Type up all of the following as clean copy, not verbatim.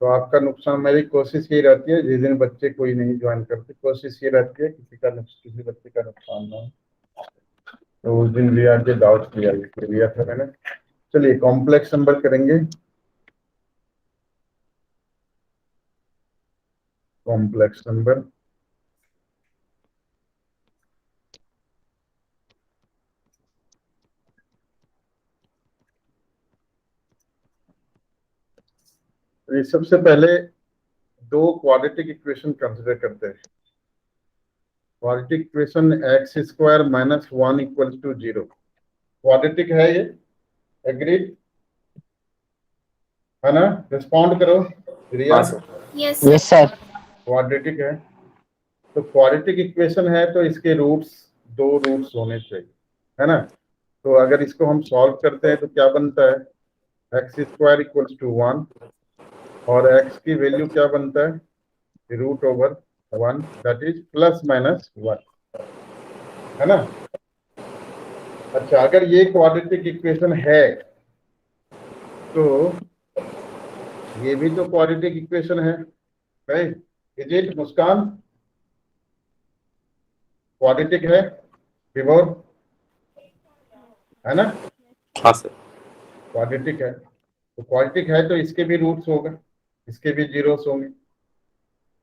तो आपका नुकसान, मेरी कोशिश ये रहती है जिस दिन बच्चे कोई नहीं ज्वाइन करते, कोशिश ये रहती है किसी बच्चे का नुकसान ना हो। तो उस दिन भी आके डाउट किया था मैंने। चलिए कॉम्प्लेक्स नंबर करेंगे। कॉम्प्लेक्स नंबर तो सबसे पहले दो क्वाड्रेटिक इक्वेशन कंसिडर करते हैं। Quadratic equation x square minus 1 equal to 0 quadratic है ये, एग्रीड है ना? रिस्पॉन्ड करो रिया। Yes sir. क्वाड्रेटिक है तो क्वाड्रेटिक इक्वेशन है तो इसके दो रूट्स होने चाहिए, है ना? तो अगर इसको हम सॉल्व करते हैं तो क्या बनता है, एक्स स्क्वायर इक्वल्स टू 1 और एक्स की वैल्यू क्या बनता है, √1 दैट इज प्लस माइनस 1, है ना? अच्छा, अगर ये क्वाड्रेटिक इक्वेशन है तो ये भी तो क्वाड्रेटिक इक्वेशन है, right? Is it Muskan? Quadratic है विभोर, है ना? हाँ सर। क्वाड्रेटिक है तो क्वाड्रेटिक है तो इसके भी रूट्स होंगे, इसके भी जीरोस होंगे।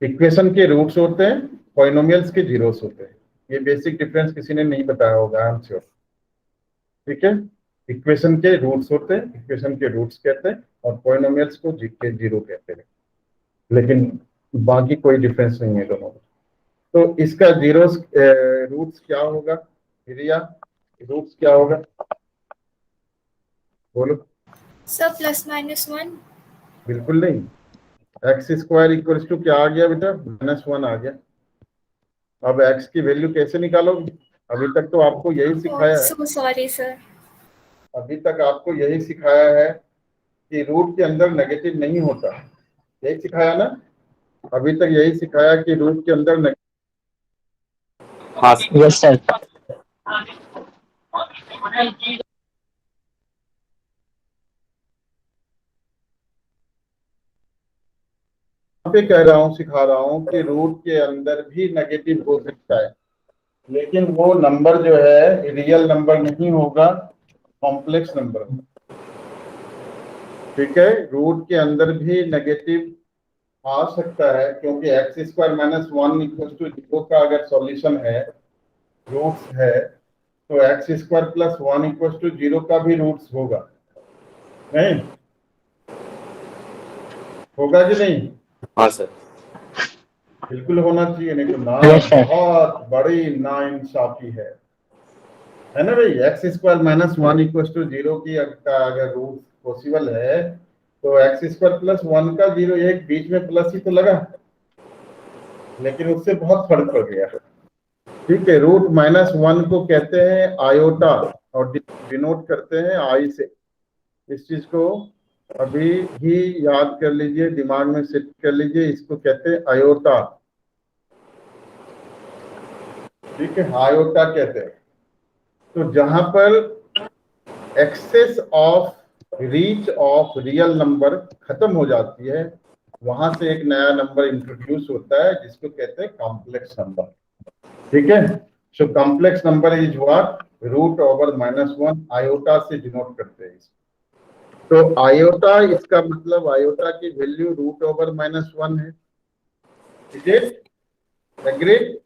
इक्वेशन के रूट्स होते हैं, पॉलिनोमियल्स के जीरोस होते हैं। ये बेसिक डिफरेंस किसी ने नहीं बताया होगा, आई एम श्योर। ठीक है, इक्वेशन के रूट्स होते हैं, इक्वेशन के रूट्स कहते हैं, और पॉलिनोमियल्स को के जीरो कहते हैं, लेकिन बाकी कोई डिफरेंस नहीं है दोनों में। तो इसका जीरोस रूट्स क्या होगा रिया, रूट्स क्या होगा बोलो? Sir plus minus 1। बिल्कुल नहीं, एक्स स्क्वायर इक्वल्स टू क्या आ गया बेटा, -1 आ गया। अब एक्स की वैल्यू कैसे निकालोगे? अभी तक तो आपको यही सिखाया है, सो सॉरी सर। अभी तक आपको यही सिखाया है कि रूट के अंदर नेगेटिव नहीं होता, यही सिखाया ना? अभी तक यही सिखाया कि रूट के अंदर हाँ सर। Yes sir. पे कह रहा हूँ, सिखा रहा हूँ कि रूट के अंदर भी नेगेटिव हो सकता है, लेकिन वो नंबर जो है रियल नंबर नहीं होगा, कॉम्प्लेक्स नंबर। ठीक है, रूट के अंदर भी नेगेटिव आ सकता है क्योंकि x square minus 1 equal to 0 का अगर सॉल्यूशन है, रूट्स है, तो x square plus 1 equal to 0 का भी रूट्स होगा, नहीं होगा कि नहीं? हाँ सर। बिल्कुल होना चाहिए, नहीं तो ना Yes, sir. बहुत बड़ी नाइंसाफी है ना भाई? X square minus 1 equal to 0 की अगर रूट पॉसिबल है तो एक्स स्क्वायर प्लस 1 का 0, एक बीच में प्लस ही तो लगा, लेकिन उससे बहुत फर्क पड़ गया। ठीक है, √-1 को कहते हैं आयोटा और डिनोट करते हैं आई से। इस चीज को अभी ही याद कर लीजिए, दिमाग में सेट कर लीजिए, इसको कहते हैं आयोटा। ठीक है, आयोटा कहते हैं। तो जहां पर access of reach of real number खत्म हो जाती है, वहां से एक नया नंबर इंट्रोड्यूस होता है जिसको कहते हैं कॉम्प्लेक्स नंबर। ठीक है, so complex number is what, √/-1 iota से डिनोट करते हैं। तो आयोटा, इसका मतलब आयोटा की वैल्यू √/-1 है। Is it agreed?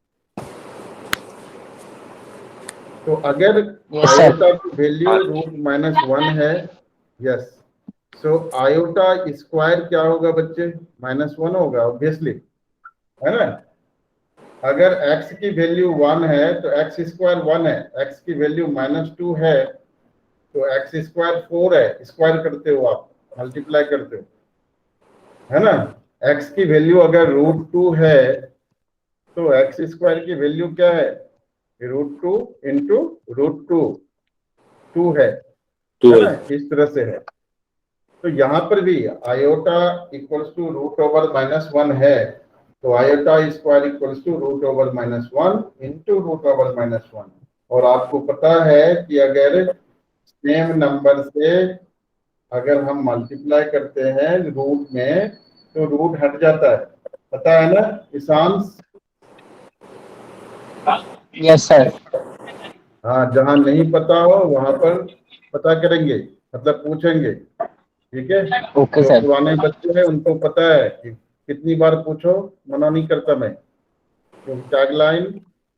तो अगर Yes, sir. आयोटा की वैल्यू √-1 है, यस, सो आयोटा स्क्वायर क्या होगा बच्चे, -1 होगा ऑब्वियसली, है ना? अगर x की वैल्यू 1 है तो x स्क्वायर 1 है, x की वैल्यू -2 है तो x स्क्वायर 4 है, स्क्वायर करते हो आप, मल्टीप्लाई करते हो, है ना? x की वैल्यू अगर √2 है तो x स्क्वायर की वैल्यू क्या है, √2 इंटू √2, 2 है ना? इस तरह से है। तो यहाँ पर भी आयोटा इक्वल्स टू √/-1 है, तो iota square equals to √/-1 into √/-1। और आपको पता है कि अगर सेम नंबर से अगर हम मल्टीप्लाई करते हैं रूट में तो रूट हट जाता है, पता है ना ईशांश? Yes sir. हाँ, जहाँ नहीं पता हो वहां पर पता करेंगे, मतलब पूछेंगे, ठीक है? ओके जो सर। पुराने बच्चे हैं उनको पता है कि कितनी बार पूछो, मना नहीं करता मैं, क्योंकि टैगलाइन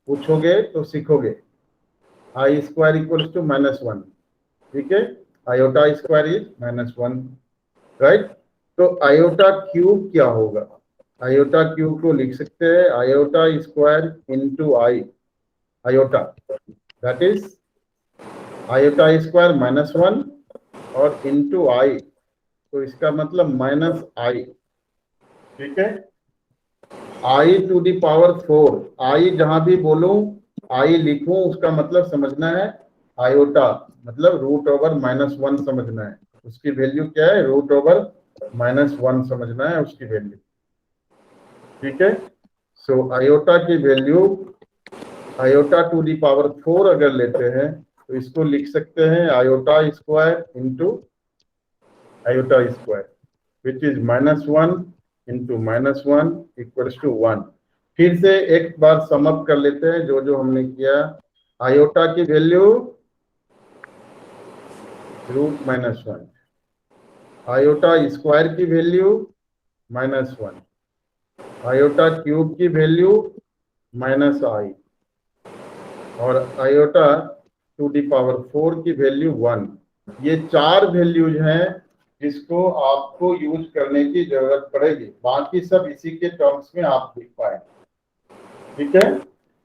पूछोगे तो सीखोगे। आई स्क्वायर इक्वल्स टू -1, ठीक है? Iota square is -1, right? तो आयोटा क्यूब क्या होगा? आयोटा क्यूब को लिख सकते हैं iota square into I, iota, that is iota square -1 और इंटू आई, तो इसका मतलब -i, ठीक है? आई टू दी पावर 4, आई जहां भी बोलूं आई लिखूं उसका मतलब समझना है आयोटा, मतलब √(-1) समझना है। उसकी वैल्यू क्या है? √(-1) समझना है उसकी वैल्यू, ठीक है? सो आयोटा की value, iota to the power 4 अगर लेते हैं तो इसको लिख सकते हैं iota square into iota square, which is -1 into -1 equals to 1। फिर से एक बार सम अप कर लेते हैं जो जो हमने किया। आयोटा की वैल्यू √-1, आयोटा स्क्वायर की वैल्यू -1, आयोटा क्यूब की वैल्यू -i और आयोटा टू दी पावर 4 की वैल्यू 1। ये 4 वैल्यूज हैं जिसको आपको यूज करने की जरूरत पड़ेगी, बाकी सब इसी के टर्म्स में आप लिख पाए, ठीक है?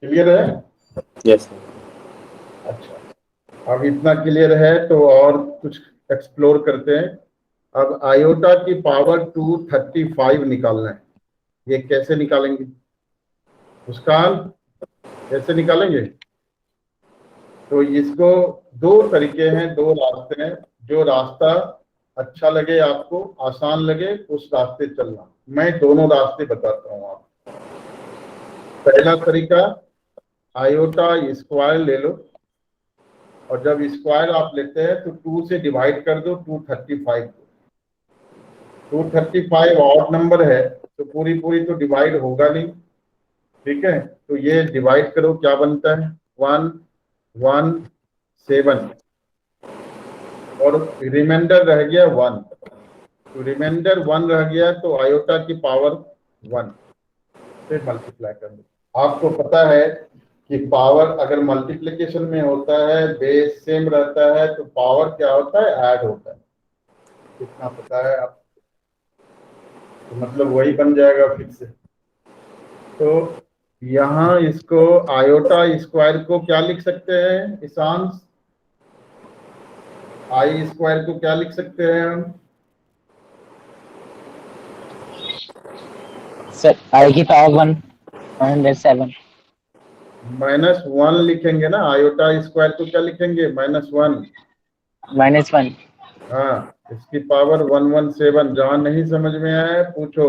क्लियर है? Yes sir. अच्छा, अब इतना क्लियर है तो और कुछ एक्सप्लोर करते हैं। अब आयोटा की पावर 235 निकालना है, ये कैसे निकालेंगे? मुस्कान, कैसे निकालेंगे? तो इसको दो तरीके हैं, दो रास्ते हैं, जो रास्ता अच्छा लगे आपको, आसान लगे, उस रास्ते चलना। मैं दोनों रास्ते बताता हूँ आपको। पहला तरीका, आयोटा स्क्वायर ले लो और जब स्क्वायर आप लेते हैं तो 2 से डिवाइड कर दो 235 को। 235 ऑड नंबर है तो पूरी पूरी तो डिवाइड होगा नहीं, ठीक है? तो ये डिवाइड करो, क्या बनता है? 1 1 7 और रिमाइंडर रह गया 1, तो रिमाइंडर 1 रह गया तो आयोटा की पावर 1 से मल्टीप्लाई कर दो। आपको पता है कि पावर अगर मल्टीप्लिकेशन में होता है, बेस सेम रहता है, तो पावर क्या होता है? ऐड होता है। कितना पता है आप? तो मतलब वही बन जाएगा फिर से। तो यहाँ इसको आयोटा स्क्वायर को क्या लिख सकते हैं ईशांश? आई स्क्वायर को क्या लिख सकते हैं हम? सर आई की पावर 107। -1 लिखेंगे ना, आयोटा स्क्वायर को क्या लिखेंगे? -1। -1। हाँ, इसकी पावर 117। जहां नहीं समझ में आया पूछो।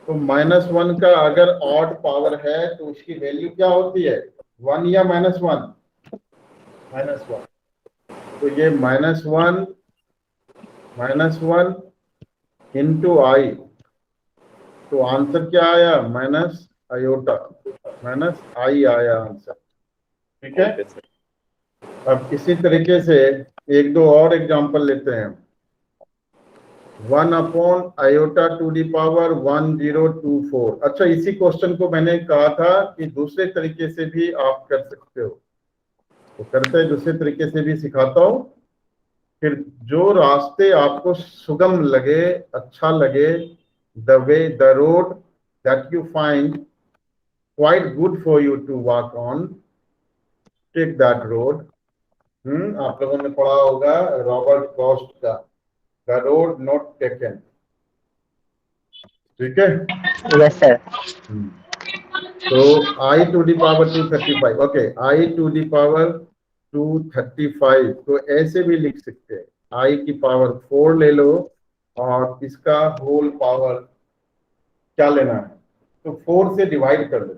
तो -1 का अगर ऑड पावर है तो उसकी वैल्यू क्या होती है? 1 या -1? -1। तो ये -1 इंटू आई, तो आंसर क्या आया? माइनस आयोटा, -i आया आंसर, ठीक है? Okay sir. अब इसी तरीके से एक दो और एग्जांपल लेते हैं। 1/आयोटा टू दी पावर 1024। अच्छा, इसी क्वेश्चन को मैंने कहा था कि दूसरे तरीके से भी आप कर सकते हो, तो करते हैं दूसरे तरीके से भी सिखाता हूँ। फिर जो रास्ते आपको सुगम लगे, अच्छा लगे, the road that you find quite good for you to walk on, take that road. आप लोगों ने पढ़ा होगा रॉबर्ट फ्रॉस्ट का द रोड नॉट टेकन, ठीक है? Yes sir. तो i to the power 235, okay, i to the power 235 तो ऐसे भी लिख सकते हैं। आई की पावर 4 ले लो और इसका होल पावर क्या लेना है? तो 4 से डिवाइड कर दो।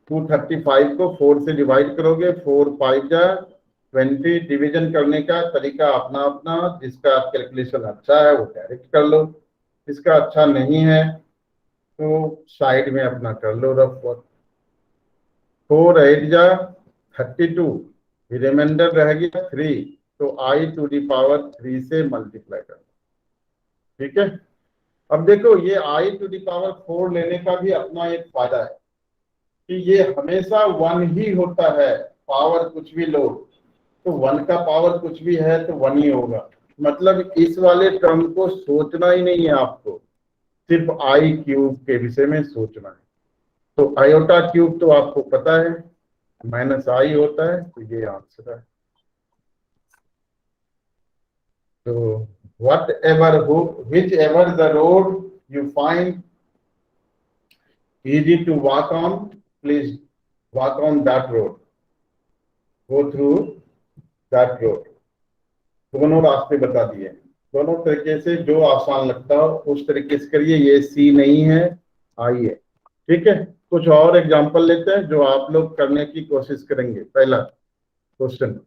235 को 4 से डिवाइड करोगे, 4 5 जा 20 डिवीजन करने का तरीका अपना अपना, जिसका कैलकुलेशन अच्छा है वो डायरेक्ट कर लो, जिसका अच्छा नहीं है तो साइड में अपना कर लो रफ वर्क। 4 8 जा 32, रिमाइंडर रह गया 3, तो i⁻³ से मल्टीप्लाई कर लो। ठीक है, अब देखो ये i⁻⁴ लेने का भी अपना एक फायदा है कि ये हमेशा 1 ही होता है, पावर कुछ भी लो तो 1 का पावर कुछ भी है तो 1 ही होगा। मतलब इस वाले टर्म को सोचना ही नहीं है आपको, सिर्फ i³ के विषय में सोचना है। तो आयोटा क्यूब तो आपको पता है -i होता है, तो ये आंसर है। तो which ever the road you find easy to walk on, please walk on that road, go through that road। दोनों रास्ते बता दिए, दोनों तरीके से जो आसान लगता हो उस तरीके से करिए। ये सी नहीं है, आई है। ठीक है, कुछ और एग्जांपल लेते हैं जो आप लोग करने की कोशिश करेंगे। पहला क्वेश्चन,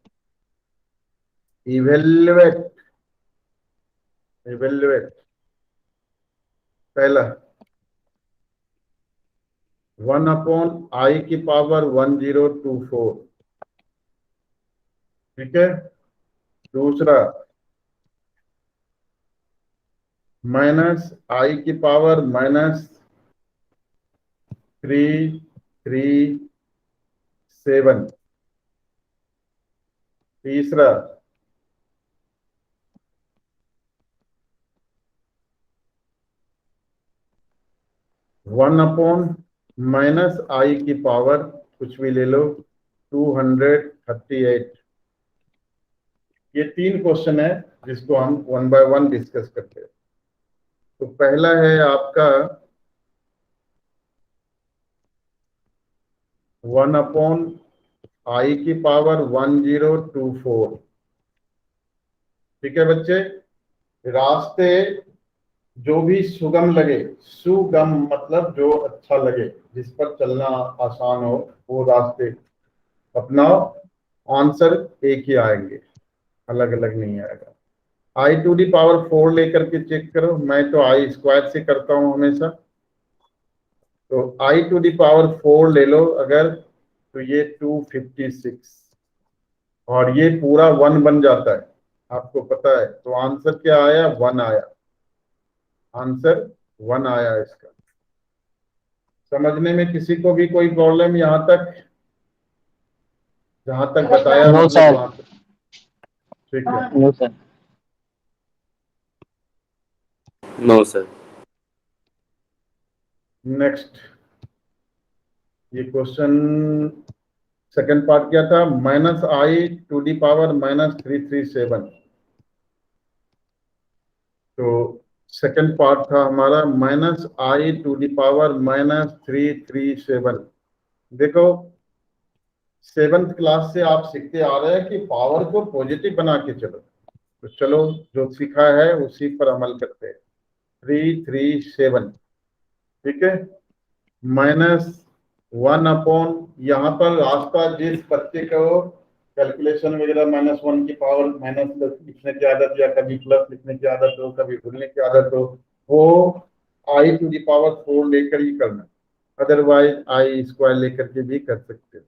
इवेल्युएट पहला 1/i⁻1024। ठीक है, दूसरा -i⁻337। तीसरा 1/-i⁻, कुछ भी ले लो, 238। ये 3 क्वेश्चन है जिसको हम 1 बाय 1 डिस्कस करते हैं। तो पहला है आपका 1/i⁻1024। ठीक है बच्चे, रास्ते जो भी सुगम लगे, सुगम मतलब जो अच्छा लगे, जिस पर चलना आसान हो, वो रास्ते अपनाओ। आंसर एक ही आएंगे, अलग अलग नहीं आएगा। i⁻4 लेकर के चेक करो, मैं तो i² से करता हूं हमेशा। तो i⁻4 ले लो अगर, तो ये 256 और ये पूरा 1 बन जाता है, आपको पता है। तो आंसर क्या आया? 1 आया। आंसर 1 आया इसका। समझने में किसी को भी कोई प्रॉब्लम यहाँ तक? जहां तक बताया No, मतलब sir. वहां तक ठीक है। No, sir. No, sir. Next, ये क्वेश्चन सेकंड पार्ट क्या था? -i⁻337। तो सेकंड पार्ट था हमारा -i⁻337। देखो 7th क्लास से आप सीखते आ रहे हैं कि पावर को पॉजिटिव बना के चलो। तो चलो जो सीखा है उसी पर अमल करते हैं। 337, ठीक है, -1/, यहाँ पर रास्ता जिस बच्चे को कैलकुलेशन वगैरह -1 की पावर माइनस लिखने की आदत या कभी प्लस लिखने की आदत हो, कभी भूलने की आदत हो, वो i⁻4 लेकर ही करना, अदरवाइज i² लेकर के भी कर सकते हो।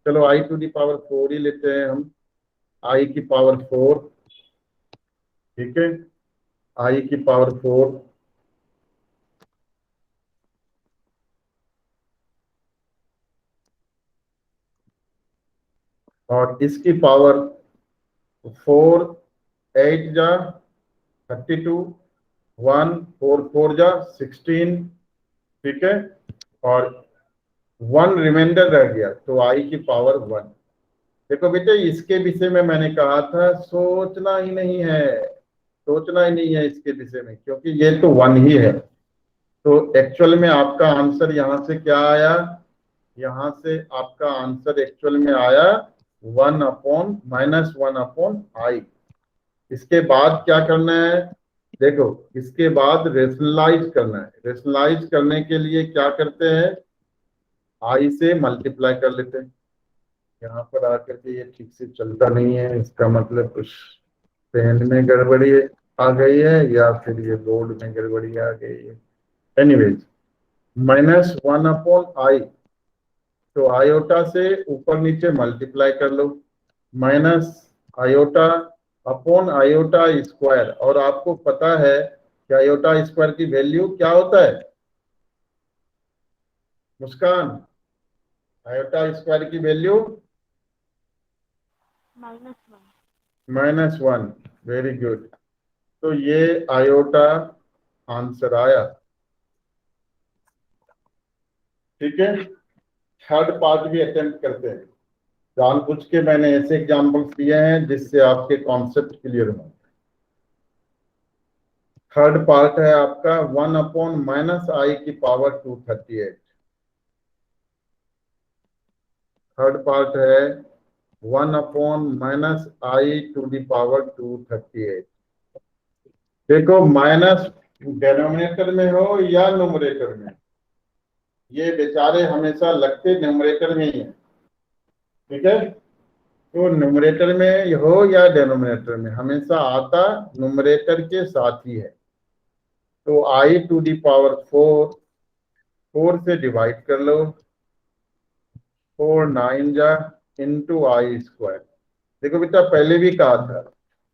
चलो i⁻4 ही लेते हैं हम, i⁻4। ठीक है, i⁻4 और इसकी पावर 4 8 जा 32, 1 4 4 जा 16। ठीक है, और 1 रिमाइंडर रह गया, तो i⁻1। देखो बेटे, इसके विषय में मैंने कहा था सोचना ही नहीं है, सोचना ही नहीं है इसके विषय में, क्योंकि ये तो 1 ही है। तो एक्चुअल में आपका आंसर यहाँ से क्या आया? यहाँ से आपका आंसर एक्चुअल में आया 1/-1/i। इसके बाद क्या करना है? देखो, इसके बाद रेशनलाइज करना है। रेशनलाइज करने के लिए क्या करते हैं? i से मल्टीप्लाई कर लेते हैं, यहाँ पर आकर के ये ठीक से चलता नहीं है, इसका मतलब कुछ पेन में गड़बड़ी आ गई है या फिर ये बोर्ड में गड़बड़ी आ गई है। एनीवेज, -1/i, तो आयोटा से ऊपर नीचे मल्टीप्लाई कर लो, minus iota upon iota square, और आपको पता है कि आयोटा स्क्वायर की वैल्यू क्या होता है मुस्कान? आयोटा स्क्वायर की वैल्यू -1। Very good. तो ये आयोटा आंसर आया। ठीक है, थर्ड पार्ट भी अटेम्प्ट करते हैं। जानबूझ के मैंने ऐसे एग्जाम्पल्स दिए हैं जिससे आपके कॉन्सेप्ट क्लियर हो। थर्ड पार्ट है आपका 1/-i⁻²। थर्ड पार्ट है 1/-i⁻²। देखो, माइनस डेनोमिनेटर में हो या न्यूमरेटर में, ये बेचारे हमेशा लगते न्यूमरेटर में ही है। ठीक है, तो न्यूमरेटर में हो या डेनोमिनेटर में, हमेशा आता न्यूमरेटर के साथ ही है। तो i⁴ 4 से डिवाइड कर लो, 4 9 जा इंटू i²। देखो बेटा, पहले भी कहा था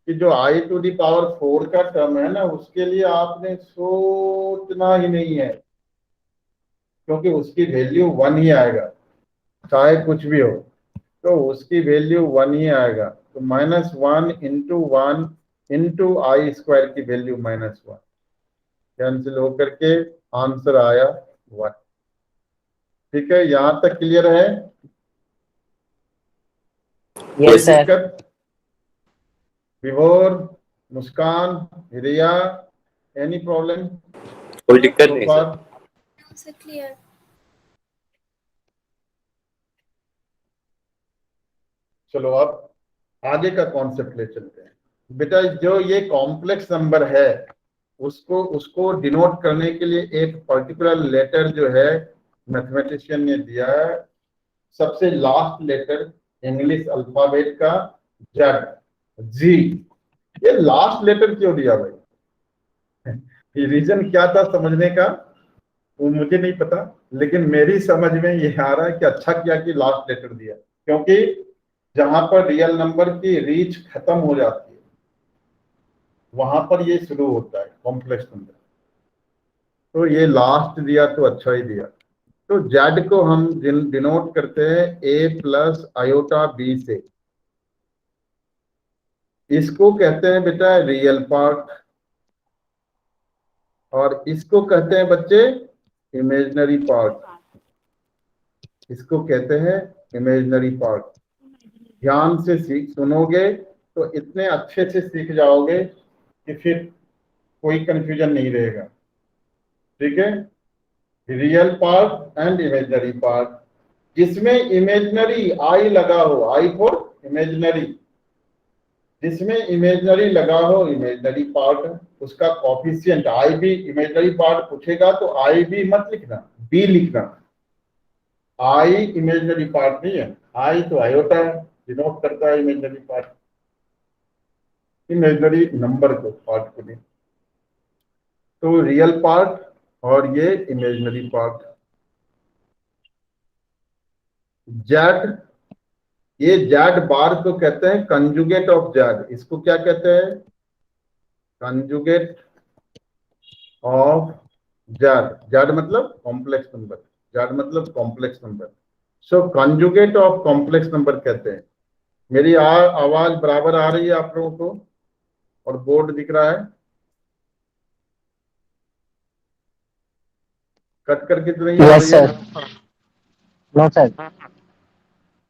कि जो i⁴ का टर्म है ना, उसके लिए आपने सोचना ही नहीं है, क्योंकि उसकी वैल्यू 1 ही आएगा, चाहे कुछ भी हो, तो उसकी वैल्यू 1 ही आएगा। तो -1 इंटू 1 इंटू i² की वैल्यू -1 कैंसिल होकर के आंसर आया 1। ठीक है, यहां तक क्लियर है? कोई Yes, sir. दिक्कत? विभोर, मुस्कान, रिया, एनी प्रॉब्लम कोई दिक्कत so नहीं far? Sir. No, sir, clear. चलो अब आगे का कॉन्सेप्ट ले चलते हैं। बेटा, जो ये कॉम्प्लेक्स नंबर है उसको डिनोट करने के लिए एक पर्टिकुलर लेटर जो है मैथमेटिशियन ने दिया है, सबसे लास्ट लेटर इंग्लिश अल्फाबेट का जेड, जी। ये लास्ट लेटर क्यों दिया भाई? ये रीजन क्या था समझने का, वो मुझे नहीं पता, लेकिन मेरी समझ में ये आ रहा है कि अच्छा किया कि लास्ट लेटर दिया, क्योंकि जहां पर रियल नंबर की रीच खत्म हो जाती है वहां पर ये शुरू होता है कॉम्प्लेक्स नंबर। तो ये लास्ट दिया तो अच्छा ही दिया। तो जेड को हम डिनोट करते हैं a+i⁻b से। इसको कहते हैं बेटा रियल पार्ट, और इसको कहते हैं बच्चे इमेजिनरी पार्ट। इसको कहते हैं इमेजिनरी पार्ट। ध्यान से सुनोगे तो इतने अच्छे से सीख जाओगे कि फिर कोई कंफ्यूजन नहीं रहेगा। ठीक है, real part and imaginary part. जिसमें इमेजिनरी आई लगा हो, आई फॉर इमेजिनरी, जिसमें इमेजिनरी लगा हो इमेजिनरी पार्ट, उसका कॉफिशिएंट आई भी, इमेजिनरी पार्ट पूछेगा तो आई भी मत लिखना, बी लिखना। आई इमेजिनरी पार्ट नहीं है, आई तो आयोटा है, डिनोट करता है इमेजिनरी पार्ट, इमेजिनरी नंबर को, पार्ट को नहीं। तो रियल पार्ट और ये इमेजिनरी पार्ट। जेड, ये जेड बार को कहते हैं कंजुगेट ऑफ जेड। इसको क्या कहते हैं? Conjugate of Z. जेड मतलब कॉम्प्लेक्स नंबर, जेड मतलब complex number. So conjugate of complex number कहते हैं। मेरी आवाज बराबर आ रही है आप लोगों को, और बोर्ड दिख रहा है? कट करके तो नहीं आ Yes, रही है? sir. No, sir.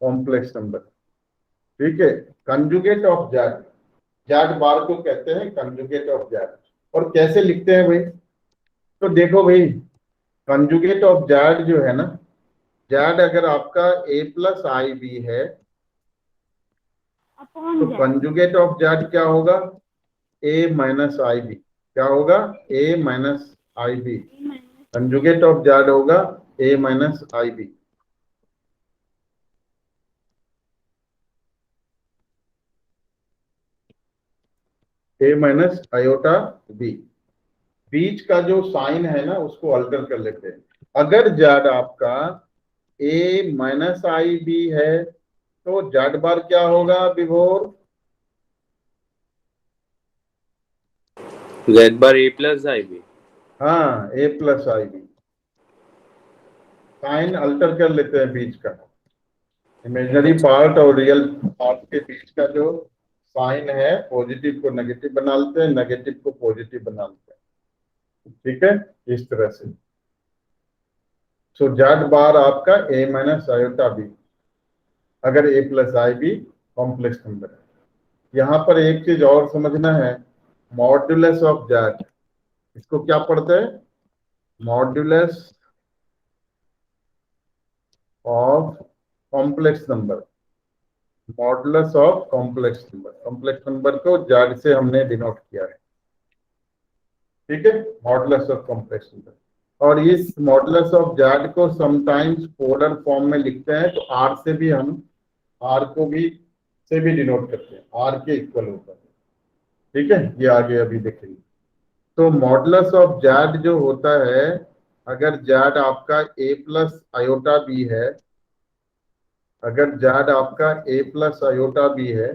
Complex number. ठीक है, कंजुगेट ऑफ जेड, जेड बार को कहते हैं कंजुगेट ऑफ जेड। और कैसे लिखते हैं भाई? तो देखो भाई, कंजुगेट ऑफ जेड जो है ना, जेड अगर आपका a+i⁻b है तो कंजुगेट ऑफ जेड क्या होगा? a-i⁻b। क्या होगा? a-i⁻b। कंजुगेट ऑफ जेड होगा a-i⁻b। ए माइनस आयोटा बी। बीच का जो साइन है ना उसको अल्टर कर लेते हैं। अगर जेड आपका ए माइनस आई बी है तो जेड बार क्या होगा विभोर? Z bar A plus IB। हाँ, ए plus i B. Sign alter कर लेते हैं बीच का, इमेजिनरी पार्ट और रियल पार्ट के बीच का जो साइन है पॉजिटिव को नेगेटिव बना लेते हैं, नेगेटिव को पॉजिटिव बना लेते हैं। ठीक है, इस तरह से। सो जेड बार आपका ए माइनस आयोटा बी, अगर ए plus i B complex number है। यहां पर एक चीज और समझना है, मॉड्यूलस ऑफ जेड, इसको क्या पढ़ते हैं? Modulus of complex number. Modulus of complex number, complex number को जेड से हमने डिनोट किया है। ठीक है, मॉडुलस ऑफ कॉम्प्लेक्स नंबर। और इस मॉडुलस ऑफ जेड को समटाइम्स पोलर फॉर्म में लिखते हैं, तो आर से भी हम आर को भी से भी डिनोट करते हैं, आर के इक्वल होता है। ठीक है, ये आगे अभी देखेंगे। तो मॉडुलस ऑफ जेड जो होता है, अगर जेड आपका ए प्लस आयोटा बी है, अगर जेड आपका ए प्लस आयोटा बी है,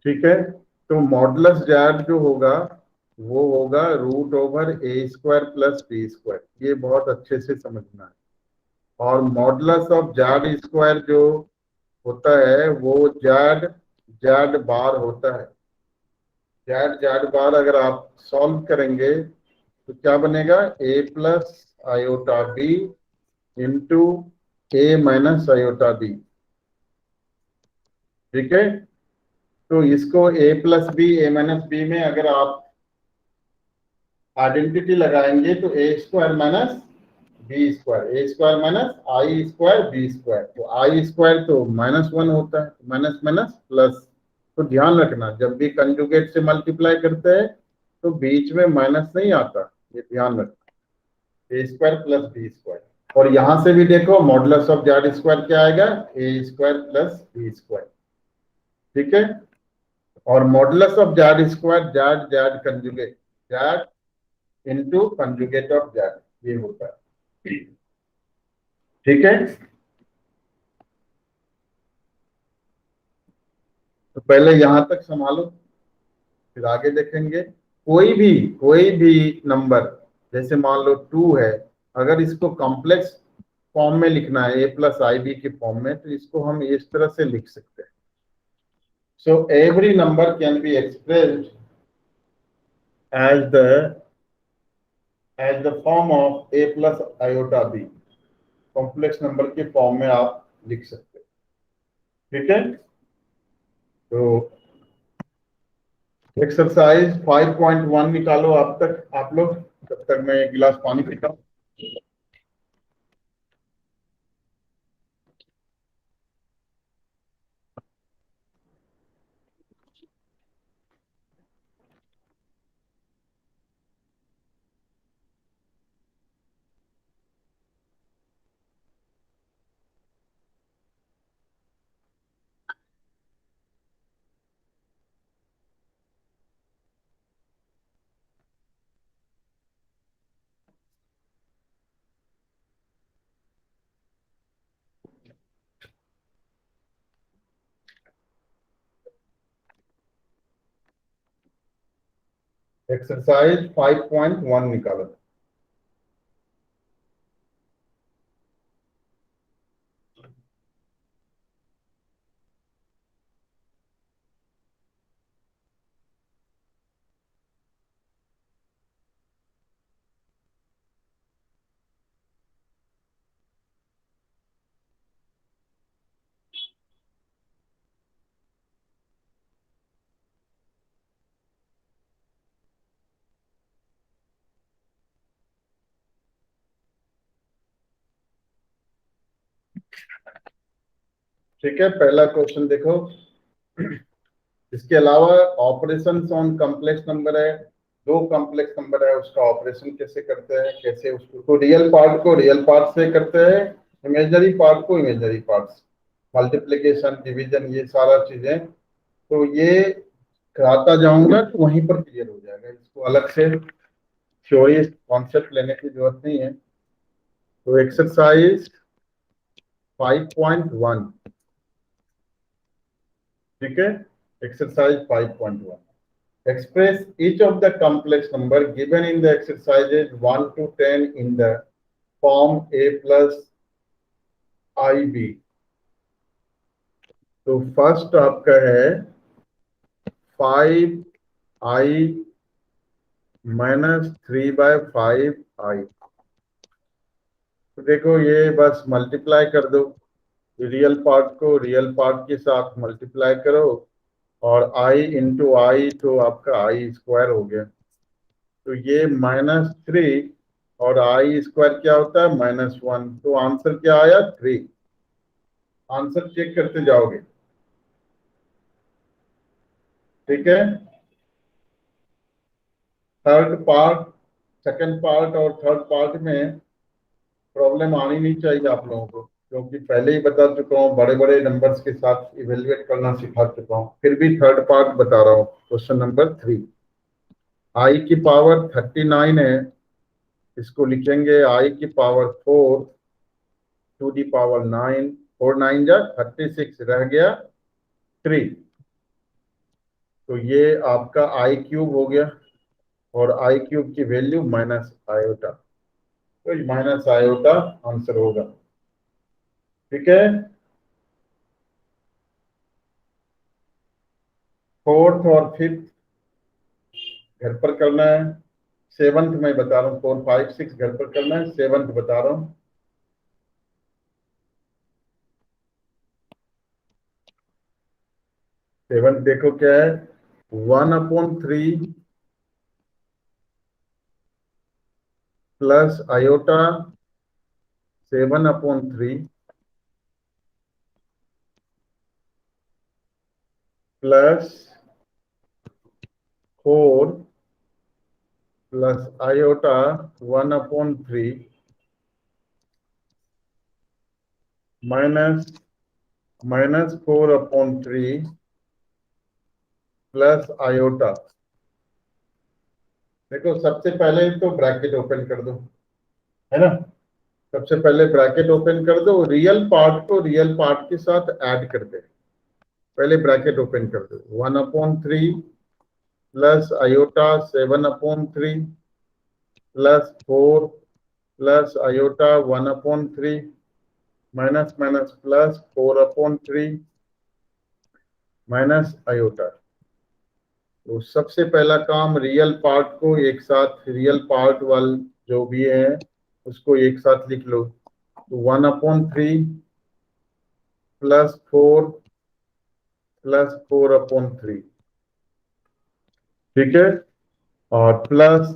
ठीक है, तो मॉडुलस जेड जो होगा वो होगा रूट ओवर ए स्क्वायर प्लस बी स्क्वायर। ये बहुत अच्छे से समझना है। और मॉडुलस ऑफ जेड स्क्वायर जो होता है वो जेड जेड बार होता है। जेड जेड बार अगर आप सॉल्व करेंगे तो क्या बनेगा? ए प्लस आयोटा बी इंटू ए माइनस आयोटा बी। ठीक है, तो इसको ए plus B a minus B में अगर आप आइडेंटिटी लगाएंगे तो ए square minus B square, A square minus i square B square. तो आई स्क्वायर तो माइनस वन होता है, माइनस माइनस प्लस। तो ध्यान रखना, जब भी कंजुगेट से मल्टीप्लाई करते हैं तो बीच में माइनस नहीं आता, ये ध्यान रखना। ए स्क्वायर प्लस बी स्क्वायर। और यहां से भी देखो मॉडुलस ऑफ जेड स्क्वायर क्या आएगा? ए स्क्वायर प्लस बी स्क्वायर। ठीक है, और modulus of Z square Z Z conjugate, Z into conjugate of Z, ये होता है। ठीक है, तो पहले यहां तक संभालो, फिर आगे देखेंगे। कोई भी नंबर, जैसे मान लो 2 है, अगर इसको कॉम्प्लेक्स फॉर्म में लिखना है ए प्लस आई बी के फॉर्म में, तो इसको हम इस तरह से लिख सकते हैं। So every number can be expressed as the form of a plus iota b. Complex number के फॉर्म में आप लिख सकते हैं। ठीक है, तो एक्सरसाइज 5.1 निकालो आप लोग, तब तक मैं एक गिलास पानी पीता हूँ। एक्सरसाइज 5.1 निकालो। ठीक है, पहला क्वेश्चन देखो। इसके अलावा ऑपरेशंस ऑन कॉम्प्लेक्स नंबर है, दो कॉम्प्लेक्स नंबर है उसका ऑपरेशन कैसे करते हैं, कैसे उसको तो रियल पार्ट को रियल पार्ट से करते हैं, इमेजनरी पार्ट को इमेजनरी पार्ट से, मल्टीप्लिकेशन डिवीजन ये सारा चीजें। तो ये कराता जाऊंगा तो वहीं पर क्लियर हो जाएगा, इसको अलग से थ्योरी कॉन्सेप्ट लेने की जरूरत नहीं है। तो एक्सरसाइज 5.1, ठीक है, exercise 5.1, express each of the complex number given in the exercises 1 to 10 in the form a plus ib। तो फर्स्ट आपका है 5i माइनस 3/5i। तो देखो ये बस मल्टीप्लाई कर दो, रियल पार्ट को रियल पार्ट के साथ मल्टीप्लाई करो और i इंटू आई तो आपका आई स्क्वायर हो गया। तो ये -3 और आई स्क्वायर क्या होता है -1, तो आंसर क्या आया 3। आंसर चेक करते जाओगे, ठीक है। थर्ड पार्ट, सेकंड पार्ट और थर्ड पार्ट में प्रॉब्लम आनी नहीं चाहिए आप लोगों को, क्योंकि पहले ही बता चुका हूँ, बड़े बड़े नंबर्स के साथ इवेल्युएट करना सिखा चुका हूँ, फिर भी थर्ड पार्ट बता रहा हूँ। क्वेश्चन नंबर 3, आई की पावर 39 है, इसको लिखेंगे आई की पावर 4 टू दी पावर 9, 4 9 जा 36, रह गया 3। तो ये आपका आई क्यूब हो गया और आई क्यूब की वैल्यू माइनस आयोटा, तो माइनस आयोटा आंसर होगा, ठीक है। फोर्थ और फिफ्थ घर पर करना है, सेवंथ में बता रहा हूँ, 4 5 6 घर पर करना है, सेवंथ बता रहा हूँ। सेवंथ देखो क्या है, 1/3 plus iota 7/3 plus 4 plus iota 1/3 minus 4/3 plus iota. देखो सबसे पहले तो ब्रैकेट ओपन कर दो, है ना। सबसे पहले ब्रैकेट ओपन कर दो, रियल पार्ट को रियल पार्ट के साथ ऐड कर दे। पहले ब्रैकेट ओपन कर दो, 1/3 plus iota 7/3 plus 4 plus iota 1/3 minus minus plus 4/3 minus iota. तो सबसे पहला काम रियल पार्ट को एक साथ, रियल पार्ट वाल जो भी है उसको एक साथ लिख लो। तो 1/3 प्लस 4 प्लस 4/3, ठीक है। और प्लस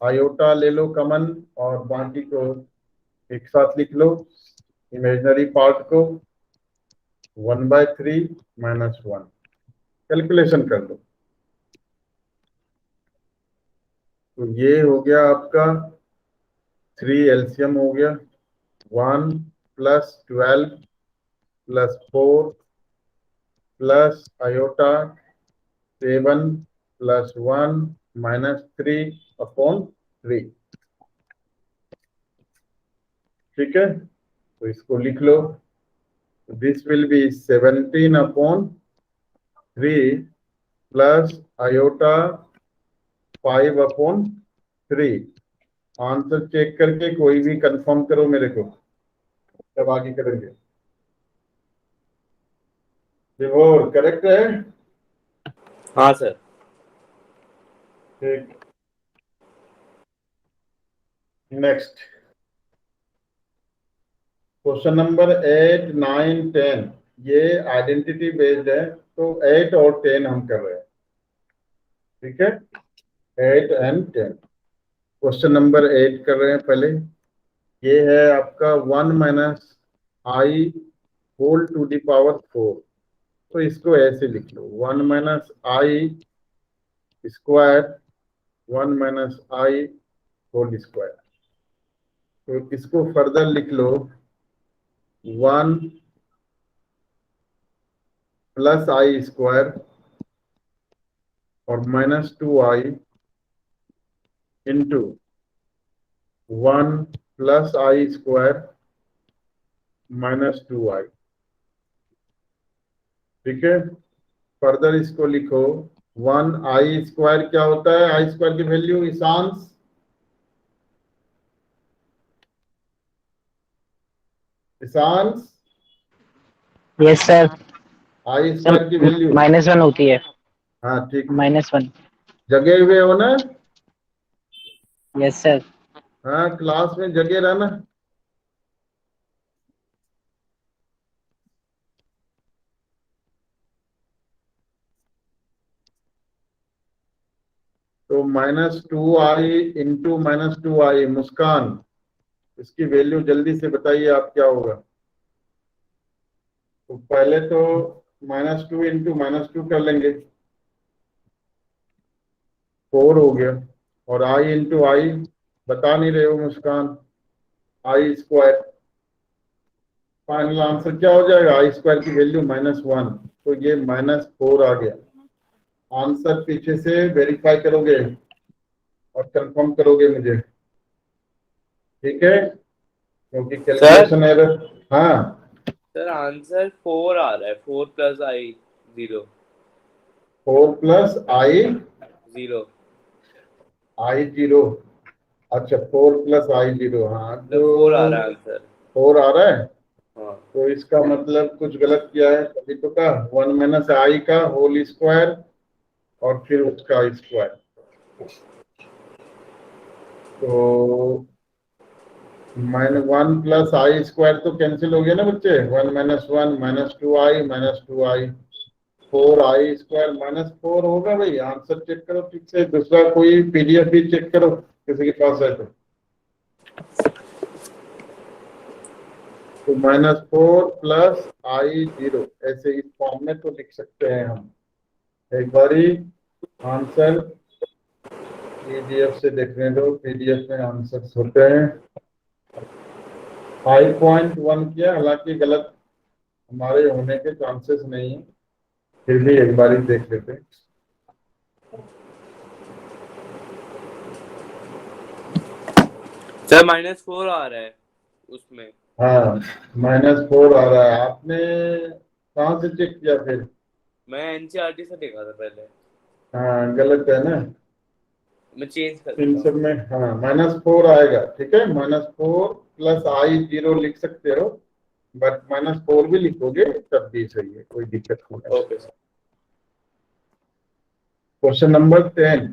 आयोटा ले लो कॉमन और बाकी को एक साथ लिख लो, इमेजिनरी पार्ट को 1/3 -1, कैलकुलेशन कर लो। तो ये हो गया आपका 3 एलसीएम हो गया, 1 plus 12 plus 4 plus iota 7 plus 1 -3/3, ठीक है। तो इसको लिख लो, this will be 17/3 plus iota 5/3। Answer check करके कोई भी कंफर्म करो मेरे को, तब आगे करेंगे। विभोर करेक्ट है? हाँ सर। ठीक, नेक्स्ट क्वेश्चन नंबर 8 9 10, ये आइडेंटिटी बेस्ड है, तो 8 और 10 हम कर रहे हैं, ठीक है। 8 एंड 10, क्वेश्चन नंबर 8 कर रहे हैं पहले। ये है आपका 1 minus i whole to the power 4, तो इसको ऐसे लिख लो, 1 minus i square 1 minus i whole square. तो इसको फर्दर लिख लो 1 प्लस आई स्क्वायर और minus 2i into 1 plus i square minus 2i। ठीक है, फर्दर इसको लिखो 1 आई स्क्वायर क्या होता है, आई स्क्वायर की वैल्यू ईशांश ईशांश यस सर। आई सर स्क्वायर की वैल्यू -1 होती है। हाँ ठीक, -1। जगे हुए हो ना? Yes sir. हाँ, क्लास में जगे रहना। तो -2i इंटू -2i, मुस्कान इसकी वैल्यू जल्दी से बताइए आप क्या होगा। तो पहले तो -2 इंटू -2 कर लेंगे, 4 हो गया। और i इंटू आई बता नहीं रहे हो मुस्कान, आई स्क्वायर। फाइनल आंसर क्या हो जाएगा, आई स्क्वायर की वैल्यू -1, तो ये -4 आ गया। आंसर पीछे से वेरीफाई करोगे और कंफर्म करोगे मुझे, ठीक है, क्योंकि कैलकुलेशन एरर। हाँ सर आंसर 4 आ रहा है, 4 प्लस आई 0। 4 प्लस आई 0 आई 0। अच्छा, 4 प्लस आई 0, हाँ तो 4 आ रहा है आंसर। 4 आ रहा है। हाँ तो इसका मतलब कुछ गलत किया है, तभी तो का 1 माइनस आई का होल स्क्वायर और फिर उसका स्क्वायर। तो -1 प्लस आई स्क्वायर तो कैंसिल हो गया ना बच्चे, 1 minus 1 -2i -2i, 4i square -4 होगा भाई। आंसर चेक करो ठीक से, दूसरा कोई पीडीएफ भी चेक करो किसी के पास है तो। -4 प्लस आई 0 ऐसे इस फॉर्म में तो लिख सकते हैं हम। एक बारी आंसर पीडीएफ से देखने दो, पीडीएफ में आंसर होते हैं। 5.1 किया, हालांकि गलत हमारे होने के चांसेस नहीं है, फिर भी एक बारी देख लेते हैं। सर -4 आ रहा है उसमें। हाँ, -4 आ रहा है। आपने कहाँ से चेक किया फिर? मैं एनसीईआरटी से देखा था पहले। हाँ, गलत है ना, मैं चेंज कर इन देता सब हूँ। में। हाँ, -4 आएगा, ठीक है। -4 प्लस आई 0 लिख सकते हो, बट -4 भी लिखोगे तब भी सही है, कोई दिक्कत नहीं है। Okay sir. Question number 10,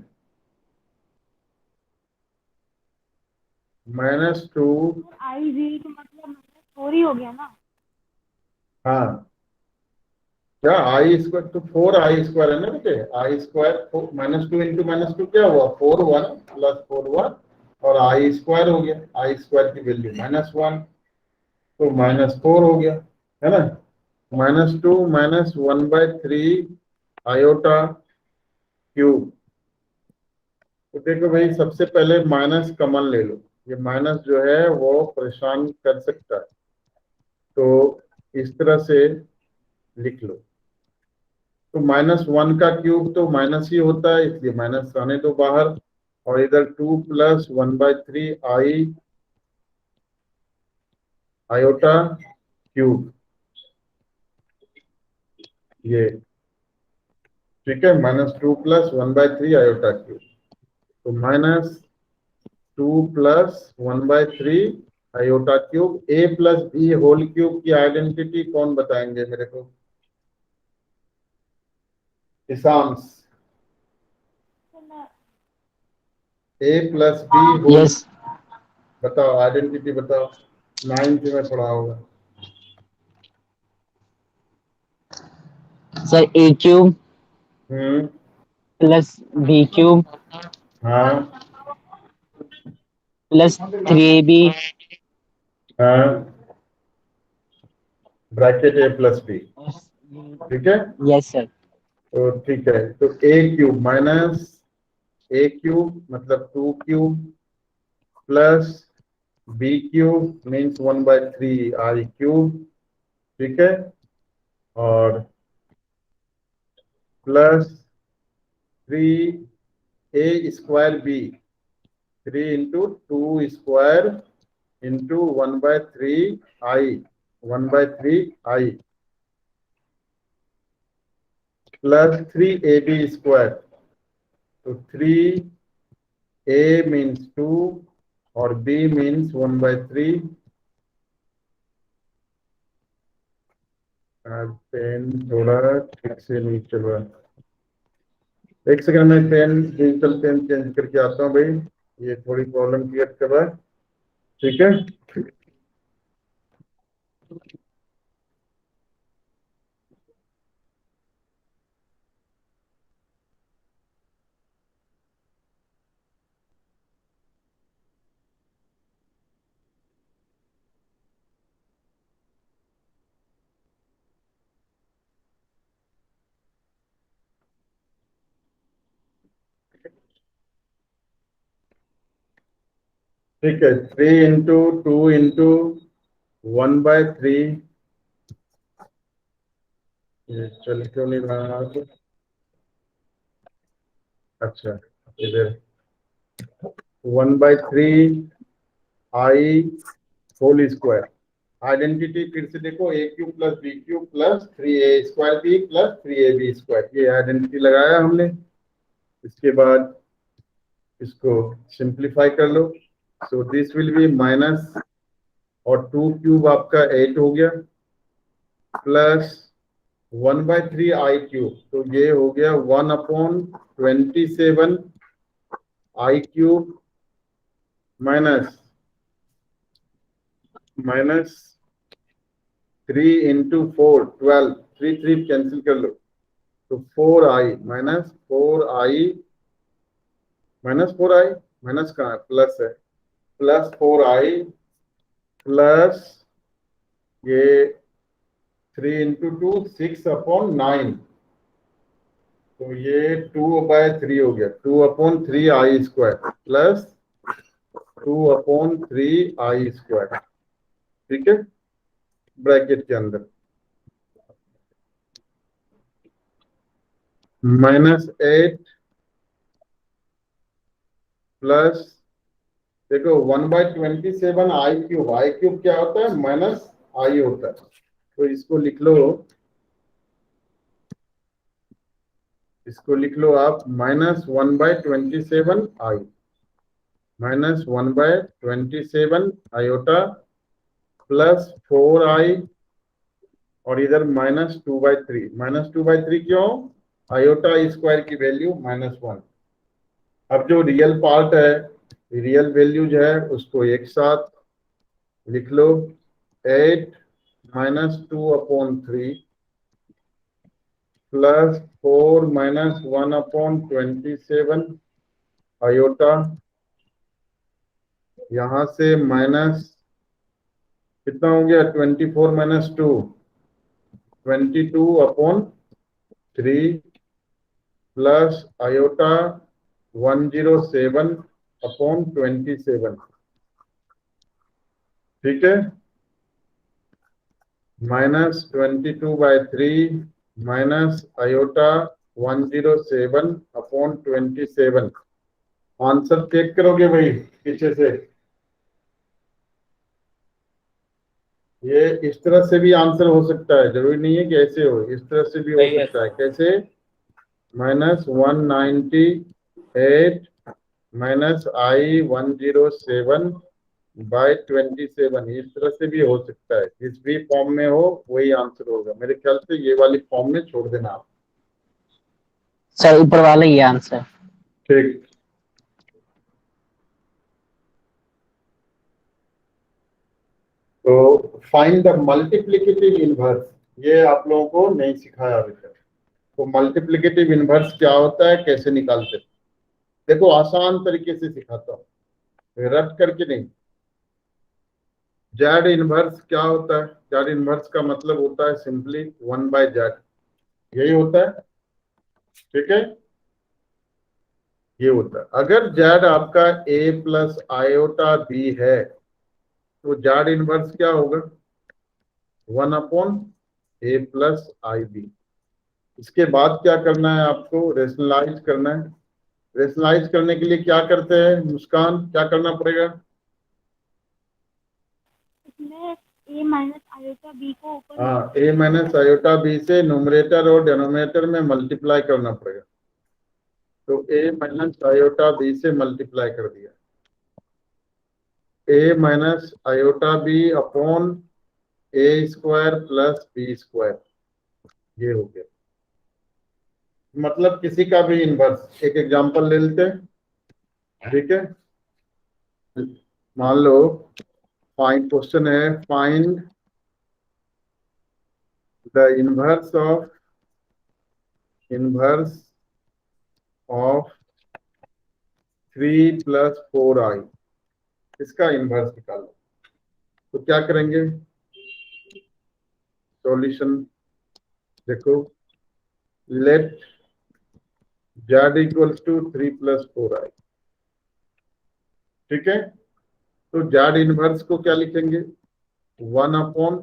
-2। आई 0 तो मतलब -4 ही हो गया ना। हाँ, क्या आई स्क्वायर तो 4i स्क्वायर है ना बेटे, आई स्क्वायर -2 इंटू -2 क्या हुआ, 4 1 प्लस 4 1 और आई स्क्वायर हो गया, आई स्क्वायर की वैल्यू -1 तो -4 हो गया, है ना। -2 -1/3 आयोटा क्यूब। तो देखो भाई, सबसे पहले माइनस कॉमन ले लो, ये माइनस जो है वो परेशान कर सकता है, तो इस तरह से लिख लो। तो -1 का क्यूब तो माइनस ही होता है, इसलिए माइनस आने दो बाहर। और इधर 2 प्लस 1/3 आई आयोटा क्यूब, ये ठीक है, -2 प्लस 1/3 आयोटा क्यूब। तो -2 प्लस 1/3 आयोटा क्यूब। ए प्लस बी होल क्यूब की आइडेंटिटी कौन बताएंगे मेरे को? ईशांश, ए प्लस बी होल, यस बताओ आइडेंटिटी बताओ, 9th में पढ़ा होगा। सर, A³ हम्म, प्लस B³ हाँ प्लस 3AB हाँ, ब्रैकेट ए प्लस बी, ठीक है। Yes sir. तो ठीक है, तो a cube minus a cube मतलब 2 cube plus b cube means 1/3 i cube, ठीक है, और plus 3 a square b, 3 into 2 square into 1/3 i, 1/3 i plus 3ab square, तो 3a मीन्स 2 और b मीन्स 1/3। पेन थोड़ा ठीक से नहीं चल रहा, एक सेकंड में पेन डिजिटल पेन चेंज करके आता हूँ भाई, ये थोड़ी प्रॉब्लम क्रिएट कर रहा है, ठीक है। ठीक है, 3 इंटू 2 इंटू 1/3, ये चल क्यों नहीं रहा, अच्छा इधर 1/3 आई होल स्क्वायर, आइडेंटिटी फिर से देखो, a cube plus b cube plus 3a square b plus 3ab square, ये आइडेंटिटी लगाया हमने। इसके बाद इसको सिंप्लीफाई कर लो, so this will be minus, और 2 क्यूब आपका 8 हो गया, प्लस 1/3 आई क्यूब, तो ये हो गया 1/27 आई क्यूब माइनस 3 इंटू 4 12, 3 कैंसिल कर लो, तो 4i माइनस कहाँ है, प्लस है, प्लस 4i प्लस ये 3 इंटू 2 6/9, तो ये 2/3 हो गया, 2/3 आई स्क्वायर प्लस 2/3 आई स्क्वायर, ठीक है, ब्रैकेट के अंदर -8 प्लस, देखो 1/27 आई क्यूब क्या होता है, माइनस आई होता है, तो इसको लिख लो आप -1/27 आई, -1/27 आयोटा प्लस 4i, और इधर -2/3 क्यों, आयोटा स्क्वायर की वैल्यू -1। अब जो रियल पार्ट है, रियल वैल्यूज है, उसको एक साथ लिख लो, 8 - 2/3 प्लस 4 - 1/27 आयोटा, यहां से माइनस कितना हो गया, 24 - 2 22/3 प्लस आयोटा 107/27, ठीक है, -22/3 माइनस आयोटा 107/27। आंसर चेक करोगे भाई पीछे से, ये इस तरह से भी आंसर हो सकता है, जरूरी नहीं है कि ऐसे हो, इस तरह से भी हो नहीं है सकता है, कैसे, -198 -i107/27, इस तरह से भी हो सकता है, जिस भी फॉर्म में हो वही आंसर होगा, मेरे ख्याल से ये वाली फॉर्म में छोड़ देना आप, सर ऊपर वाला ही आंसर। ठीक। तो फाइंड द मल्टीप्लिकेटिव इनवर्स, ये आप लोगों को नहीं सिखाया अभी तक, तो मल्टीप्लिकेटिव इनवर्स क्या होता है, कैसे निकालते हैं, देखो आसान तरीके से सिखाता हूँ, रट करके नहीं। जेड इनवर्स क्या होता है, जेड इनवर्स का मतलब होता है सिंपली 1/z, यही होता है, ठीक है। ये होता है। अगर जेड आपका ए प्लस आयोटा बी है तो जेड इनवर्स क्या होगा? 1/a plus i B. इसके बाद क्या करना है आपको? रेशनलाइज करना है। रेशनलाइज करने के लिए क्या करते हैं मुस्कान, क्या करना पड़ेगा? इसमें a माइनस आयोटा b को ऊपर हाँ, ए माइनस आयोटा बी से न्यूमरेटर और डिनोमिनेटर में मल्टीप्लाई करना पड़ेगा। तो ए माइनस आयोटा बी से मल्टीप्लाई कर दिया, ए माइनस आयोटा बी अपॉन ए स्क्वायर प्लस बी स्क्वायर, ये हो गया। मतलब किसी का भी इनवर्स, एक एग्जांपल ले लेते हैं, ठीक है। मान लो फाइंड, क्वेश्चन है find the inverse of 3 + 4i, इसका इनवर्स निकालो। तो क्या करेंगे? सॉल्यूशन देखो, late z equals to 3 + 4i, ठीक है। तो z इनवर्स को क्या लिखेंगे? 1/3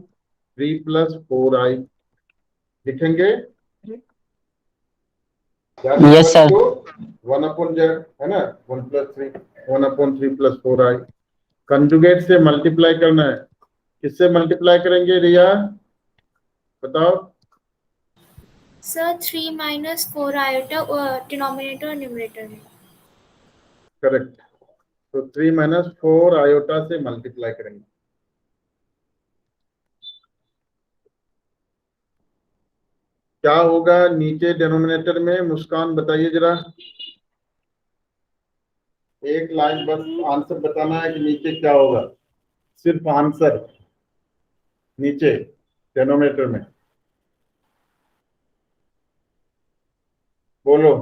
+ 4i लिखेंगे। Yes, sir. 1/z है ना, 1/3 + 4i। कंजुगेट से मल्टीप्लाई करना है। किससे मल्टीप्लाई करेंगे रिया, बताओ? सर 3 minus 4 iota डिनोमिनेटर और न्यूमरेटर में। करेक्ट। तो 3 - 4 आयोटा से मल्टीप्लाई करेंगे। क्या होगा नीचे डिनोमिनेटर में? मुस्कान बताइए जरा, एक लाइन बस आंसर बताना है कि नीचे क्या होगा, सिर्फ आंसर नीचे डिनोमिनेटर में बोलो।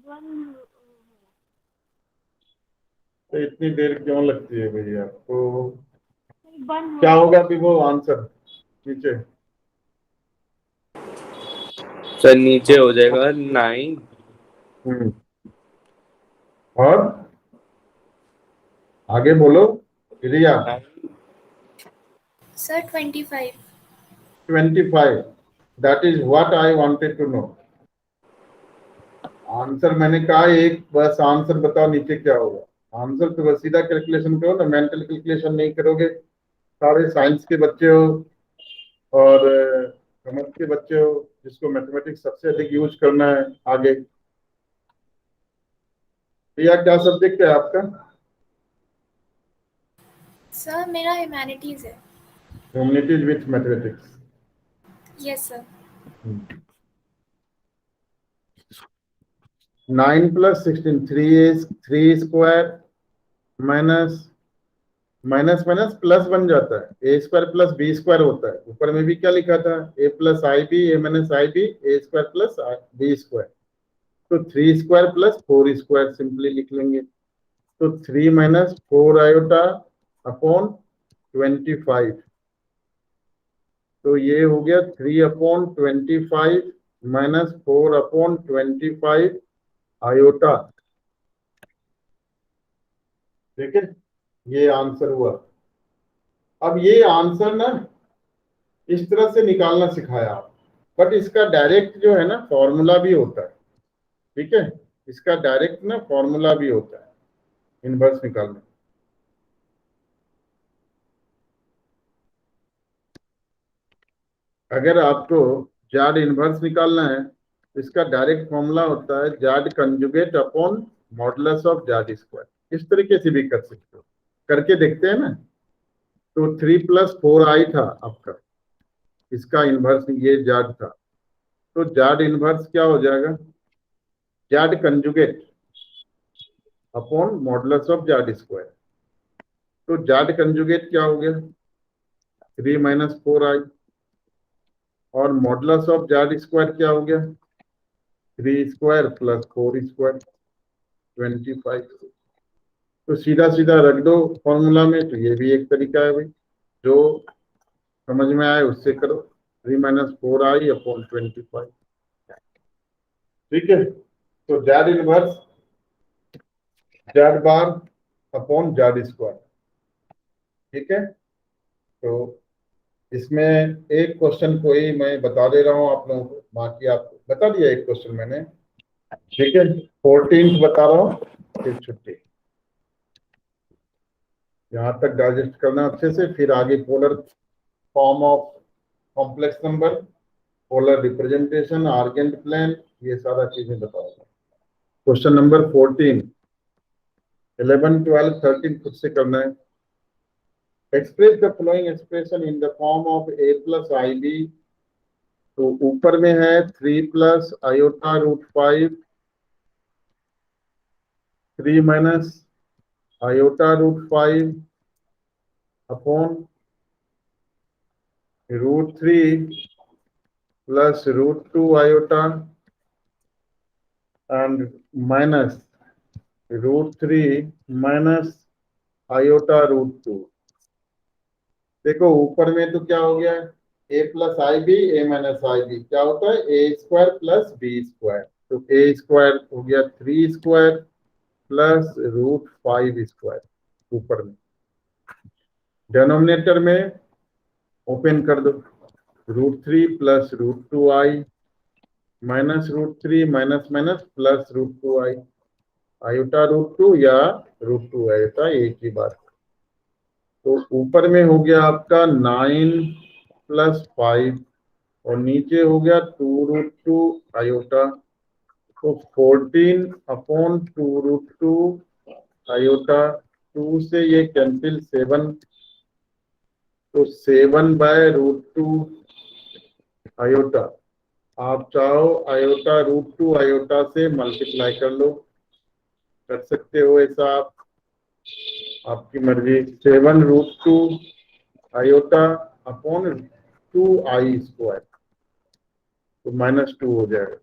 वन तो इतनी देर क्यों लगती है भैया आपको? वन क्या होगा अभी वो आंसर नीचे? सर नीचे हो जाएगा 9। और आगे बोलो Riya. Sir 25। 25, that is what I wanted to know. Answer मैंने कहा, एक बस आंसर बताओ नीचे क्या होगा। आंसर तो बस सीधा कैलकुलेशन करो ना, मेंटल कैलकुलेशन नहीं करोगे। सारे साइंस के बच्चे हो और कॉमर्स के बच्चे हो, जिसको मैथमेटिक्स सबसे अधिक यूज करना है आगे। भैया क्या सब्जेक्ट है आपका? सर मेरा ह्यूमैनिटीज है। Humanities with mathematics. Yes sir. 9 + 16, 3 square minus minus minus plus बन जाता है, a square plus b square होता है। ऊपर में भी क्या लिखा था? ए plus i b, a minus i b, A square plus b square. तो 3 स्क्वायर प्लस 4 स्क्वायर सिंपली लिख लेंगे। तो 3 - 4 आयोटा अपॉन 25। तो ये हो गया 3/25 - 4/25 आयोटा, ठीक है। ये आंसर हुआ। अब ये आंसर ना इस तरह से निकालना सिखाया, बट इसका डायरेक्ट जो है ना फॉर्मूला भी होता है, ठीक है। इसका डायरेक्ट ना फॉर्मूला भी होता है इनवर्स निकालने। अगर आपको जेड इनवर्स निकालना है तो इसका डायरेक्ट फॉर्मूला होता है Z conjugate upon modulus of Z square. इस तरीके से भी कर सकते हो, करके देखते हैं ना। तो 3 + 4i था आपका, इसका इनवर्स ये जेड था। तो जेड इनवर्स क्या हो जाएगा? Z conjugate upon modulus of Z square. तो जेड कंजुगेट क्या हो गया? 3 - 4i, और मॉडुलस ऑफ जेड स्क्वायर क्या हो गया? 3 स्क्वायर प्लस 4 स्क्वायर 25। तो सीधा सीधा रख दो फॉर्मूला में। तो ये भी एक तरीका है भाई, जो समझ में आए उससे करो। 3 - 4i अपॉन 25, ठीक है। तो Z inverse Z bar upon Z square. ठीक है, तो इसमें एक क्वेश्चन कोई मैं बता दे रहा हूं आप लोगों को, बाकी आप बता दिया एक क्वेश्चन मैंने। ठीक है, 14th बता रहा हूं, फिर छुट्टी। यहां तक डाइजेस्ट करना अच्छे से, फिर आगे polar form of complex number, polar representation, Argand plane, ये सारा चीजें बताऊंगा। क्वेश्चन नंबर 14, 11, 12, 13 खुद से करना है। Express the following expression in the form of a plus i b. तो ऊपर में है 3 plus iota root 5, 3 minus iota root 5 upon root 3 plus root 2 iota and minus root 3 minus iota root 2। देखो ऊपर में तो क्या हो गया, a plus i b, a minus i b क्या होता है, a square plus b square. तो ए स्क्वायर हो गया 3 स्क्वायर प्लस रूट 5 स्क्वायर ऊपर में। डिनोमिनेटर में ओपन कर दो, root 3 plus root 2 i minus root 3 minus minus plus root 2 i. Iota root 2 या रूट 2 आयोटा एक ही बात। तो ऊपर में हो गया आपका 9 प्लस 5 और नीचे हो गया 2 रूट 2 आयोटा। तो 14 अपॉन 2 रूट 2 आयोटा, 2 से ये कैंसिल 7, तो 7 बाय रूट 2 आयोटा। आप चाहो आयोटा रूट 2 आयोटा से मल्टीप्लाई कर लो, कर सकते हो ऐसा आप, आपकी मर्जी। 7 रूट 2 आयोटा अपॉन 2 आई स्क्वायर, तो -2 हो जाएगा।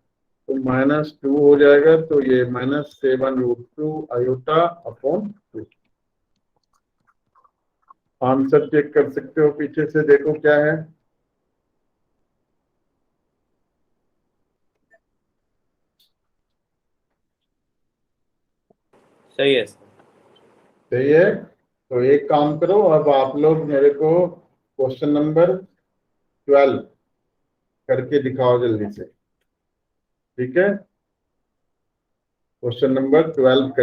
तो -2 हो जाएगा, तो ये -7 root 2 iota upon 2। Answer check कर सकते हो, पीछे से देखो क्या है। सही है सर। सही है, तो एक काम करो, अब आप लोग मेरे को क्वेश्चन नंबर 12 करके दिखाओ जल्दी से। ठीक है, क्वेश्चन नंबर 12 कर